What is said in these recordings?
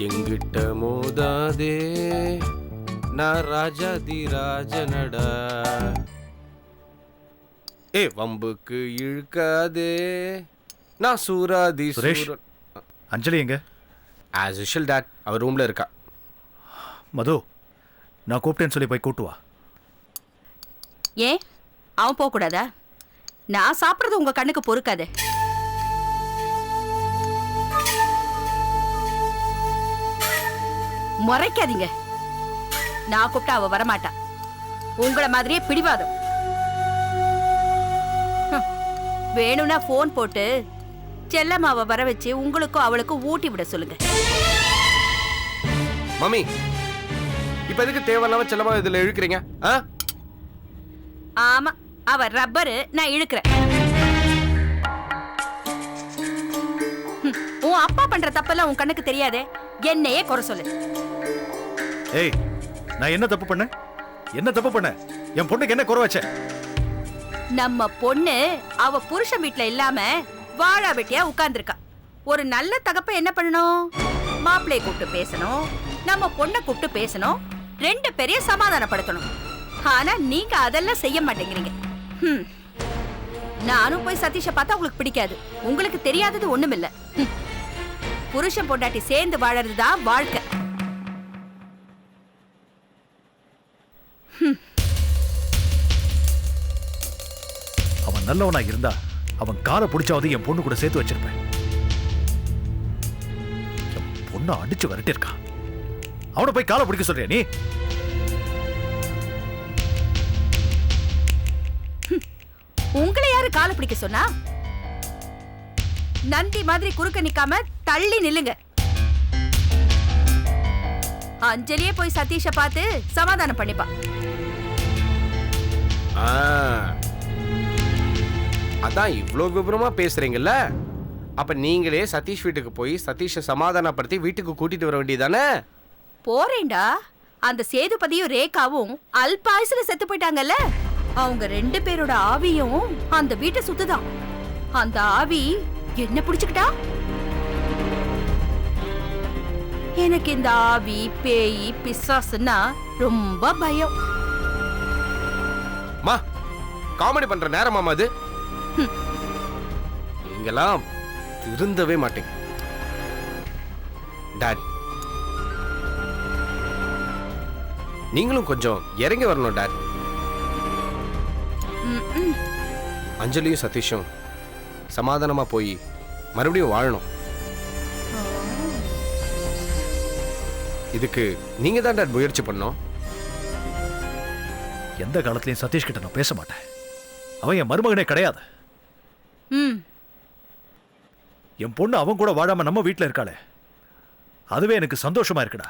எங்கிட்ட மோதாதே நான் ராஜாதி ராஜனடா, வம்புக்கு இழுக்காதே நான் சூராதி சூரன். அஞ்சலி எங்க? ஆஸ் யூஷுவல் டாட், அவர் ரூம்ல இருக்கா. மது, நான் கூப்பிட்டேன்னு சொல்லி போய் கூட்டு வா. ஏன் அவன் போக கூடாதா? நான் சாப்பிட்றது உங்க கண்ணுக்கு பொறுக்காது. முறைக்காதீங்க. நான் கூப்பிட்டா அவ வரமாட்டா. உங்களை மாதிரியே பிடிவாதம். வேணும்னா போன் போட்டு செல்லம்மாவை வர வச்சு உங்களுக்கும் அவளுக்கும் ஊட்டி விட சொல்லுங்க. மம்மி, இப்ப எதுக்கு தேவையில்லாம செல்லம்மா இதுல இழுக்கிறீங்க? ஆமா, அவ ரப்பரு, நான் இழுக்கிறேன். உன் அப்பா பண்ற தப்பெல்லாம் உன் கண்ணுக்கு தெரியாதே, என்னையே குறை சொல்லு. ஏய், நான் என்ன தப்பு பண்ண? என்ன தப்பு பண்ண? என் பொண்ணுக்கு என்ன குறை வச்ச? நம்ம பொண்ணு அவ புருஷன் வீட்ல இல்லாம வாழா வெட்டியா உட்கார்ந்துருக்கா. ஒரு நல்ல தகப்ப என்ன பண்ணணும்? மாப்பிள்ளைய கூப்பிட்டு பேசணும், நம்ம பொண்ணை கூப்பிட்டு பேசணும், ரெண்டு பேரையும் சமாதானப்படுத்தணும். ஆனா நீங்க அதெல்லாம் செய்ய மாட்டேங்கிறீங்க. நானும் போய் சதீஷை பார்த்தா உங்களுக்கு பிடிக்காது. உங்களுக்கு தெரியாதது ஒண்ணுமில்ல. புருஷன் பொண்டாட்டி சேர்ந்து வாழறதுதான் வாழ்க்கை. அவன் நல்லவனா இருந்தா அவன் காலை பிடிச்சாவது என் பொண்ணு கூட சேர்த்து வச்சிருப்பேன். என் பொண்ணை அடிச்சு வரட்டி இருக்கான். அவனை போய் காலை பிடிக்க சொல்றியா நீ? உங்களை யாரு காலை பிடிக்க சொன்னா? நந்தி மாதிரி குறுக்க நிக்காம தள்ளி நில்லுங்க. அஞ்சலியே போய் சதீஷ பார்த்து சமாதானம் பண்ணிப்பா. அதான் இவ்ளோ விபரமா பேசுறீங்கல்ல, அப்ப நீங்களே சதீஷ் வீட்டுக்கு போய் சதீஷை சமாதானப்படுத்தி வீட்டுக்கு கூட்டிட்டு வர வேண்டியதானே? போறேன்டா. அந்த சேதுபதியும் ரேகாவும் அல்பாயுசுல செத்து போயிட்டாங்கல்ல. அவங்க ரெண்டு பேரோட ஆவியும் அந்த வீட்டை சுத்துதான். அந்த ஆவி என்ன பிடிச்சுக்கிட்டா? எனக்கு இந்த ஆவி, பேய், பிசாசுன்னா ரொம்ப பயம். மா, காமெடி பண்ற நேரமாமா அது? நீங்கெல்லாம் திருந்தவே மாட்டீங்க. டாட், நீங்களும் கொஞ்சம் இறங்கி வரணும் டாட். அஞ்சலியும் சதீஷும் சமாதானமா போய் மறுபடியும் வாழணும். இதுக்கு நீங்க தான் டாட் முயற்சி பண்ணணும். எந்த காலத்திலையும் சதீஷ் கிட்ட நான் பேச மாட்டேன். அவன் என் மருமகனே கிடையாது. என் பொண்ணு அவன் கூட வாழாம நம்ம வீட்டுல இருக்காளே, அதுவே எனக்கு சந்தோஷமா இருக்குடா.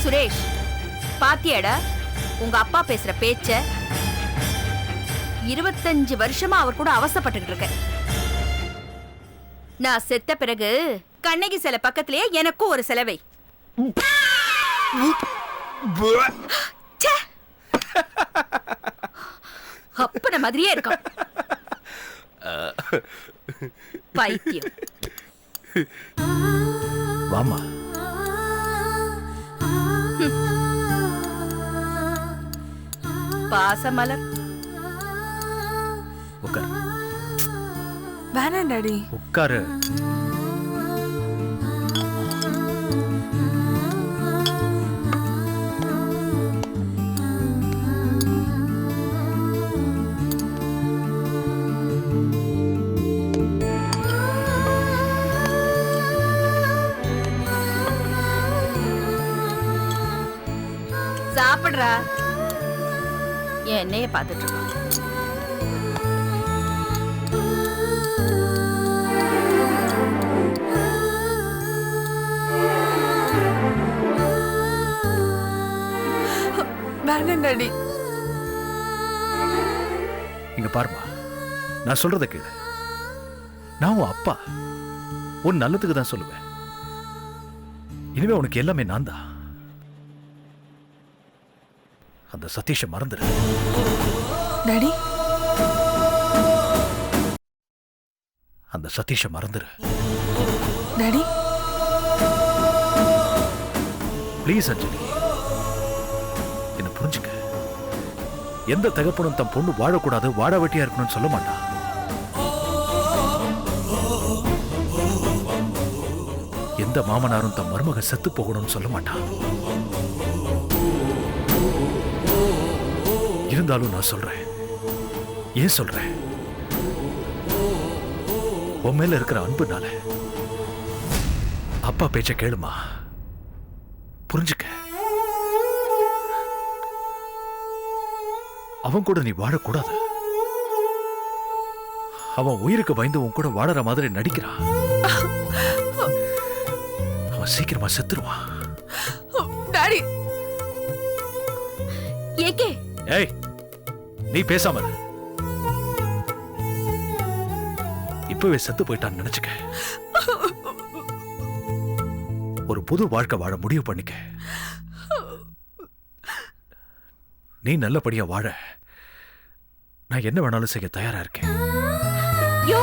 சுரேஷ், பாத்தியாடா உங்க அப்பா பேசுற பேச்ச? 25 வருஷமா அவர் கூட அவசப்பட்டுக்கிட்டு இருக்கேன். நான் செத்த பிறகு கண்ணகி சிலை பக்கத்திலேயே எனக்கும் ஒரு சிலவை. அப்பன மாதிரியே இருக்கும். பைத்தியம். வாமா. பாசமலர். உட்காரு. வேணாம் டாடி. உட்காரு. சாப்பிடுறா. என்னைய பார்த்துட்டு இருக்கான். வேணாம் டாடி. இங்க பாருமா, நான் சொல்றத கேளு. நான் உன் அப்பா, உன் நல்லதுக்கு தான் சொல்லுவேன். இனிமே உனக்கு எல்லாமே நான் தான். அந்த சதீஷை மறந்துடு. டாடி, அந்த சதீஷை மறந்துரு. டாடி ப்ளீஸ் அஞ்சலி, என்ன புரிஞ்சுக்க. எந்த தகப்பனும் தன் பொண்ணு வாழக்கூடாது, வாழ வெட்டியா இருக்கணும்னு சொல்ல மாட்டான். எந்த மாமனாரும் தன் மருமக செத்து போகணும்னு சொல்ல மாட்டான். இருந்தாலும் நான் சொல்றேன், ஏன் சொல்றேன், உன் மேல இருக்கிற அன்புனால. அப்பா பேச்ச கேளுமா, புரிஞ்சுக்க. அவன் கூட நீ வாழக்கூடாது. அவன் உயிருக்கு பயந்து உன் கூட வாழற மாதிரி நடிக்கிறான். அவன் சீக்கிரமா செத்துருவான். டாடி ஏகே, ஏய், நீ பேசாம இரு. இப்பவே செத்து போயிட்டான்னு நினைச்சுக்க. ஒரு புது வாழ்க்கை வாழ முடிவு பண்ணிக்க. நீ நல்லபடியா வாழ நான் என்ன வேணாலும் செய்ய தயாரா இருக்கேன். யோ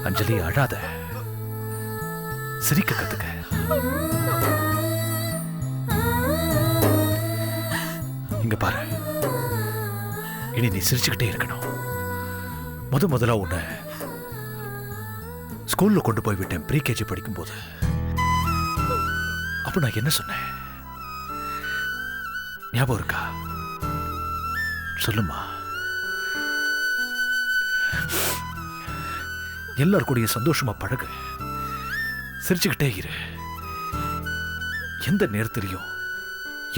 அஞ்சலி, அழாத, சிரிக்க கத்துக்க. இங்க பாரு, இனி நீ சிரிச்சுக்கிட்டே இருக்கணும். முதல்ல உன்னை ஸ்கூல்ல கொண்டு போய் விட்டேன் ப்ரீ கேஜி படிக்கும் போது. அப்ப நான் என்ன சொன்னேன் ஞாபகம் இருக்கா? சொல்லுமா. எல்லார் கூடயும் சந்தோஷமா பழகு, சிரிச்சுக்கிட்டே இரு. எந்த நேரத்திலையும்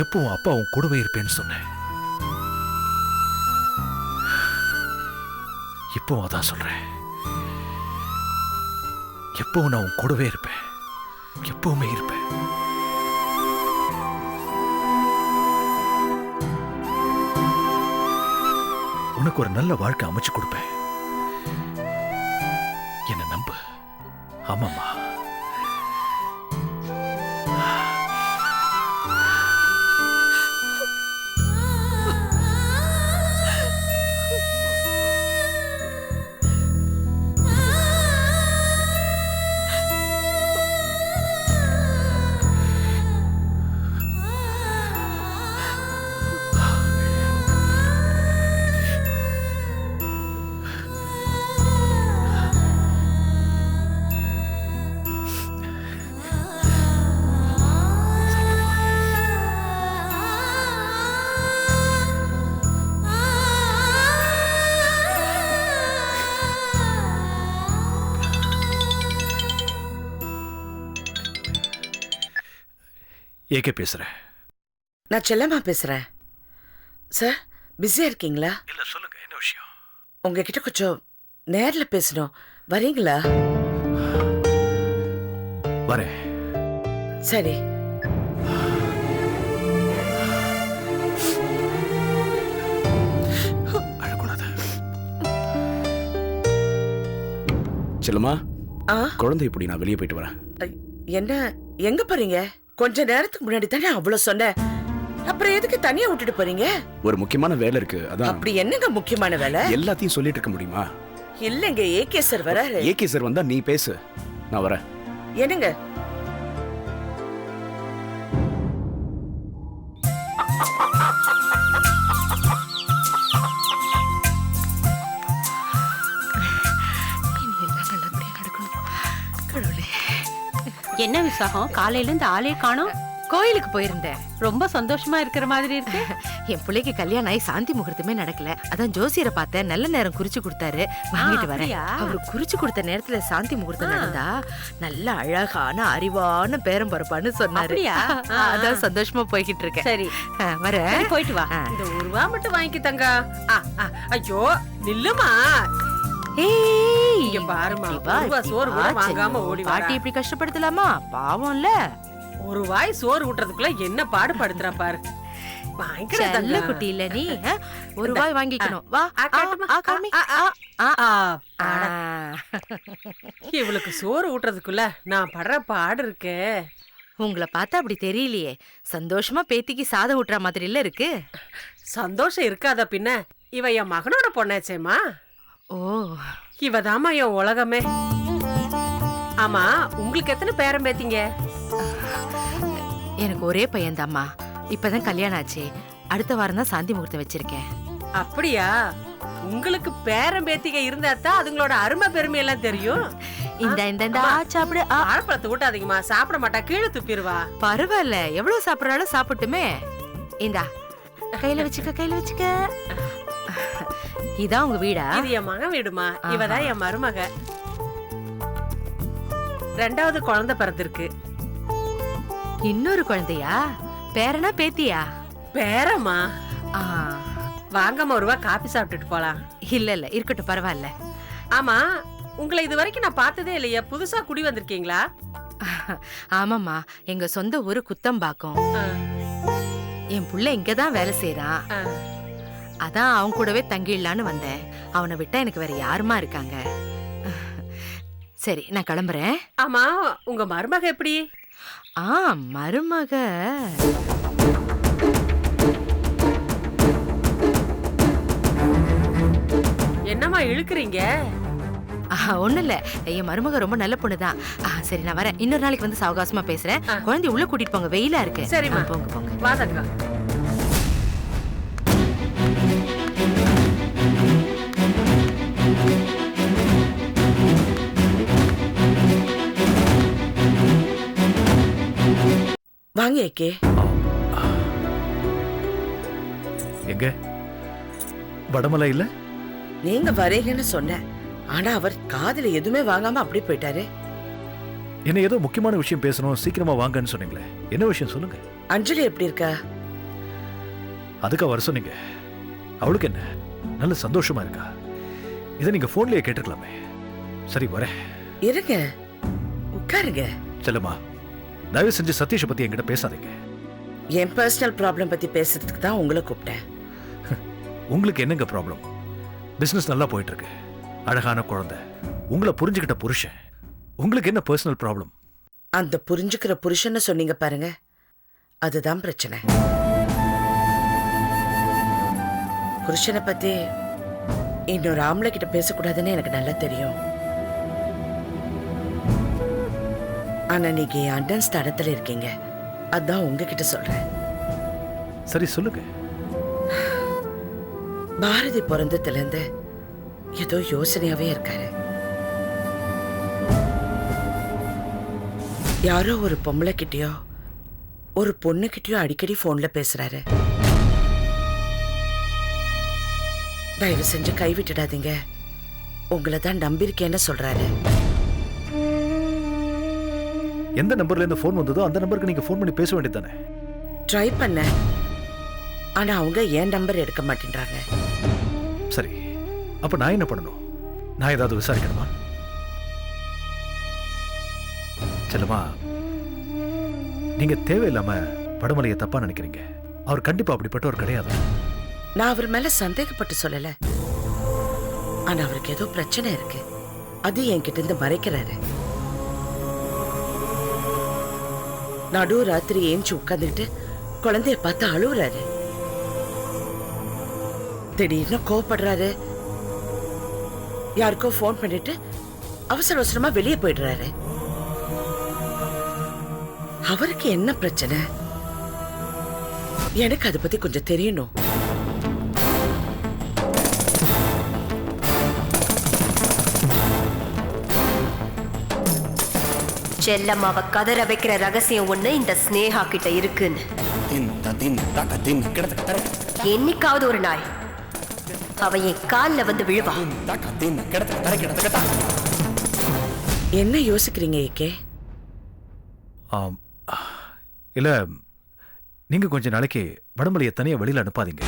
எப்பவும் அப்பா உன் கூடவே இருப்பேன்னு சொன்னேன். இப்பவும் அதான் சொல்றேன். எப்பவும் நான் உன் கூடவே இருப்பேன், எப்பவுமே இருப்பேன். உனக்கு ஒரு நல்ல வாழ்க்கை அமைச்சு கொடுப்பேன். என்ன நம்பு. ஆமாமா. ஏகே பேசுறேன். நான் செல்லம்மா பேசுறேன். சார், பிஸியா இருக்கீங்களா? இல்ல, சொல்லுங்க, என்ன விஷயம்? உங்ககிட்ட கொஞ்சம் நேர்ல பேசணும், வரீங்களா? வரேன். சரி. அழக்கூடாது. செல்லம்மா, ஆ, குழந்தை இப்படி நான் வெளியே போயிட்டு வரேன். என்ன, எங்க போறீங்க? கொஞ்ச நேரத்துக்கு முன்னாடி தானே அவ்வளவு சொன்னேன். அப்புறம் எதுக்கு தனியா விட்டுட்டு போறீங்க? ஒரு முக்கியமான வேலை இருக்கு, அதான். அப்படி என்னங்க முக்கியமான வேலை? எல்லாத்தையும் சொல்லிட்டு இருக்க முடியுமா? இல்லங்க, ஏகே சார் வராரு. ஏகே சார் வந்தா நீ பேசு, நான் வரேன். என்னங்க? என்ன விசாகம், காலையில இருந்து ஆளே காணோம்? கோயிலுக்கு போயிருந்தேன். ரொம்ப சந்தோஷமா இருக்கிற மாதிரி இருக்கு. என் பிள்ளைக்கு கல்யாணம் ஆகி சாந்தி முகூர்த்தமே நடக்கல. அதான் ஜோசியரை பார்த்தேன், நல்ல நேரம் குறிச்சு கொடுத்தாரு, வாங்கிட்டு வரேன். அவரு குறிச்சு கொடுத்த நேரத்துல சாந்தி முகூர்த்தம் நடந்தா நல்ல அழகான அறிவான பேரம் பரப்பான்னு சொன்னாரு. அப்படியா? அதான் சந்தோஷமா போய்கிட்டு இருக்கேன். சரி, வரேன். போயிட்டு வா. இந்த 1 ரூபா மட்டும் வாங்கி தங்க. ஐயோ நில்லுமா, ஏய், இங்க பாருமா, இப்படி வா, 1 ரூபா சோறு கூட இப்படி வா, வாங்காம செல்லம். ஓடி பாட்டி வரா. இப்படி கஷ்டப்படுத்தலாமா? பாவம்ல. 1 வாய் சோறு ஊட்டுறதுக்குள்ள என்ன பாடுபடுத்துறா பாரு. வாங்கிக்கிறேன் செல்ல தங்கம். குட்டி இல்ல நீ. 1 ரூபாய் வாங்கிக்கணும். வா, காட்டுமா? காமி. இவளுக்கு சோறு ஊட்டுறதுக்குள்ள நான் படுற பாடு இருக்கே. உங்களை பார்த்தா அப்படி தெரியலையே. சந்தோஷமா பேத்திக்கு சாதம் ஊட்டுற மாதிரில இருக்கு. சந்தோஷம் இருக்காத பின்ன. இவ என் மகனோட பொண்ணாச்சேம்மா. ஓ, இவதாம்மா என் உலகமே. ஆமா, உங்களுக்கு எத்தனை பேரம் பேத்தீங்க? எனக்கு ஒரே பையன்தாம்மா. இப்பதான் கல்யாணம் ஆச்சு. அடுத்த வாரம் தான் சாந்தி முகூர்த்தம் வச்சிருக்கேன். அப்படியா? உங்களுக்கு பேரம் பேத்திக இருந்தா தான் அதுங்களோட அருமை பெருமை எல்லாம் தெரியும். இந்த சாப்பிடு. வாழைப்பழத்தை ஊட்டாதீங்கம்மா, சாப்பிட மாட்டா, கீழே துப்பிடுவா. பரவாயில்ல, எவ்வளவு சாப்பிடறாலும் சாப்பிட்டுமே. இந்தா கையில வச்சுக்க. இதான் உங்க வீடா? இது என் மகன் வீடுமா. இவதான் என் மருமக. 2வது குழந்தை பிறந்திருக்கு. இன்னொரு குழந்தையா? பேரனா பேத்தியா? பேரம்மா. ஆ, வாங்கம்மா, ஒரு ரூபா காபி சாப்பிட்டுட்டு போலாம். இல்ல இருக்கட்டும், பரவாயில்ல. ஆமா, உங்களை இது வரைக்கும் நான் பார்த்ததே இல்லையா? புதுசா குடி வந்திருக்கீங்களா? ஆமாம்மா, எங்க சொந்த ஊரு குத்தம்பாக்கம். என் புள்ள இங்கதான் வேலை செய்யறான். அதான் அவன் கூடவே தங்கிடலான்னு வந்தேன். அவனை விட்டா எனக்கு வேற யாருமா இருக்காங்க. சரி, நான் கிளம்புறேன். ஆமா, உங்க மருமக எப்படி? மருமக என்னம்மா இழுக்குறீங்க? ஒண்ணும் இல்ல, என் மருமக ரொம்ப நல்ல பொண்ணுதான். சரி, நான் வரேன். இன்னொரு நாளைக்கு வந்து சாவகாசமா பேசுறேன். குழந்தை உள்ள கூட்டிட்டு போங்க, வெயிலா இருக்கு. சரிம்மா, போங்க. வாதக்கா. வாங்க ஏகே. எங்க வடமலை இல்ல? நீங்க வரீங்கன்னு சொன்னேன். ஆனா அவர் காதுல எதுவுமே வாங்காம அப்படி போயிட்டாரு. என்ன ஏதோ முக்கியமான விஷயம் பேசணும், சீக்கிரமா வாங்கன்னு சொன்னீங்களே. என்ன விஷயம் சொல்லுங்க. அஞ்சலி எப்படி இருக்கா? அதுக்கா வர சொன்னீங்க? அவளுக்கு என்ன, நல்ல சந்தோஷமா இருக்கா. இதை நீங்க போன்லயே கேட்டுக்கலாமே. சரி, வரேன். இருங்க, உட்காருங்க. செல்லம்மா, தயவு செஞ்சு சதீஷ பத்தி என்கிட்ட பேசாதீங்க. என் பர்சனல் ப்ராப்ளம் பத்தி பேசுறதுக்கு தான் உங்களை கூப்பிட்டேன். உங்களுக்கு என்னங்க ப்ராப்ளம்? பிசினஸ் நல்லா போயிட்டு இருக்கு, அழகான குழந்தை, உங்களை புரிஞ்சுக்கிட்ட புருஷன். உங்களுக்கு என்ன பர்சனல் ப்ராப்ளம்? அந்த புரிஞ்சுக்கிற புருஷன்னு சொன்னீங்க பாருங்க, அதுதான் பிரச்சனை. புருஷனை பத்தி இன்னொரு ஆம்பளை கிட்ட பேசக்கூடாதுன்னு எனக்கு நல்லா தெரியும். ஆனா நீங்க என் அண்ணன் ஸ்தானத்துல இருக்கீங்க, அதான் உங்ககிட்ட சொல்றேன். சரி, சொல்லுங்க. பாரதி பிறந்ததுல இருந்து ஏதோ யோசனையாவே இருக்காரு. யாரோ ஒரு பொம்பளை கிட்டயோ ஒரு பொண்ணு கிட்டயோ அடிக்கடி போன்ல பேசுறாரு. தயவு செஞ்சு கைவிட்டுடாதீங்க, உங்களை தான் நம்பியிருக்கேன்னு சொல்றாரு. எந்த நம்பர்ல இருந்து போன் வந்ததோ அந்த நம்பருக்கு நீங்க போன் பண்ணி பேச வேண்டியதானே? ட்ரை பண்ண, ஆனா அவங்க என் நம்பர் எடுக்க மாட்டேன்றாங்க. சரி, அப்ப நான் என்ன பண்ணணும்? நான் ஏதாவது விசாரிக்கணுமா? செல்லம்மா, நீங்க தேவையில்லாம படமலையை தப்பா நினைக்கிறீங்க. அவர் கண்டிப்பா அப்படிப்பட்டவர் கிடையாது. நான் அவர் மேல சந்தேகப்பட்டு சொல்லல, ஆனா அவருக்கு ஏதோ பிரச்சனை இருக்கு, அது என்கிட்ட இருந்து மறைக்கிறாரு. நடு ராத்திரி ஏஞ்சி உட்கார்ந்துட்டு குழந்தைய பார்த்து அழுவுறாரு. திடீர்னு கோவப்படுறாரு. யாருக்கோ போன் பண்ணிட்டு அவசர அவசரமா வெளியே போயிடுறாரு. அவருக்கு என்ன பிரச்சனை? எனக்கு அதை பத்தி கொஞ்சம் தெரியணும். செல்லம்மாவ கதற வைக்கிற ரகசியம் ஒண்ணு இந்த ஸ்னேகா கிட்ட இருக்குன்னு. என்னைக்காவது ஒரு நாள் அவ என் கால்ல வந்து விழுவா. என்ன யோசிக்கிறீங்க ஏகே? இல்ல, நீங்க கொஞ்ச நாளைக்கு வடமலையை தனியா வெளியில அனுப்பாதீங்க.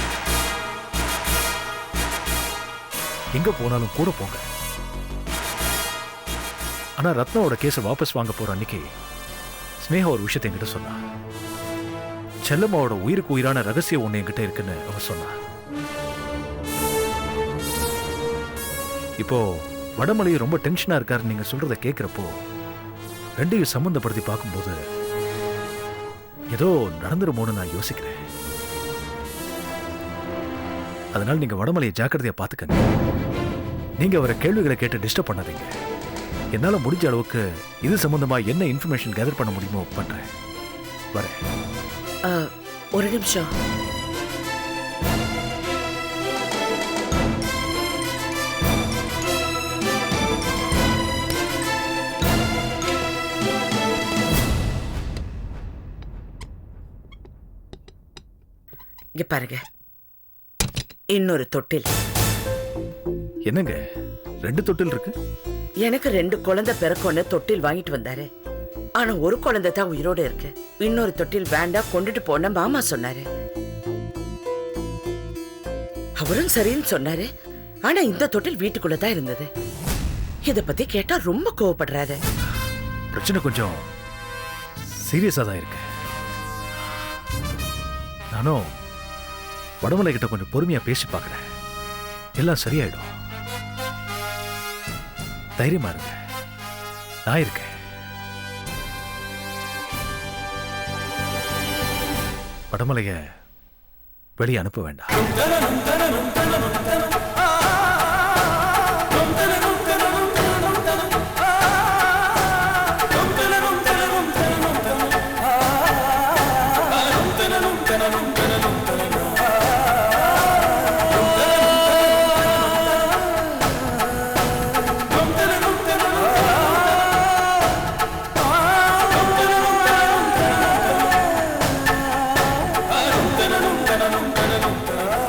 எங்க போனாலும் கூட போங்க. ஆனா ரத்னாவோட கேஸை வாபஸ் வாங்க போற அன்னைக்கு ஸ்னேகா ஒரு விஷயத்தை என்கிட்ட சொன்னா. செல்லம்மாவோட உயிருக்கு உயிரான ரகசியம் ஒண்ணு என்கிட்ட இருக்குன்னு அவ சொன்னா. இப்போ வடமலை ரொம்ப டென்ஷனா இருக்காரு நீங்க சொல்றத கேட்கிறப்போ ரெண்டையும் சம்பந்தப்படுத்தி பார்க்கும்போது ஏதோ நடந்துருமோன்னு நான் யோசிக்கிறேன். அதனால நீங்க வடமலையை ஜாக்கிரதையா பாத்துக்கங்க. நீங்க அவரை கேள்விகளை கேட்டு டிஸ்டர்ப் பண்ணாதீங்க. என்னால முடிஞ்ச அளவுக்கு இது சம்பந்தமா என்ன இன்ஃபர்மேஷன் கேதர் பண்ண முடியுமோ பண்றேன். வரேன். ஒரு நிமிஷம். இங்க பாருங்க, இன்னொரு தொட்டில். என்னங்க 2 தொட்டில் இருக்கு? எனக்கு 2 குழந்தை பிறக்கொன்னு தொட்டில் வாங்கிட்டு வந்தாரு. ஆனா ஒரு குழந்தை தான் உயிரோட இருக்கு. இன்னொரு தொட்டில் வேண்டாம், கொண்டுட்டு போன மாமா சொன்னாரு. அவரும் சரின்னு சொன்னாரு. ஆனா இந்த தொட்டில் வீட்டுக்குள்ளதான் இருந்தது. இத பத்தி கேட்டா ரொம்ப கோவப்படுறாரு. பிரச்சனை கொஞ்சம் சீரியஸா தான் இருக்கு. நானும் வடமலை கிட்ட கொஞ்சம் பொறுமையா பேசி பார்க்கிறேன். எல்லாம் சரியாயிடும். தைரியமா இருங்க, நான் இருக்கேன். வடமலைய வெளியே அனுப்ப வேண்டாம்.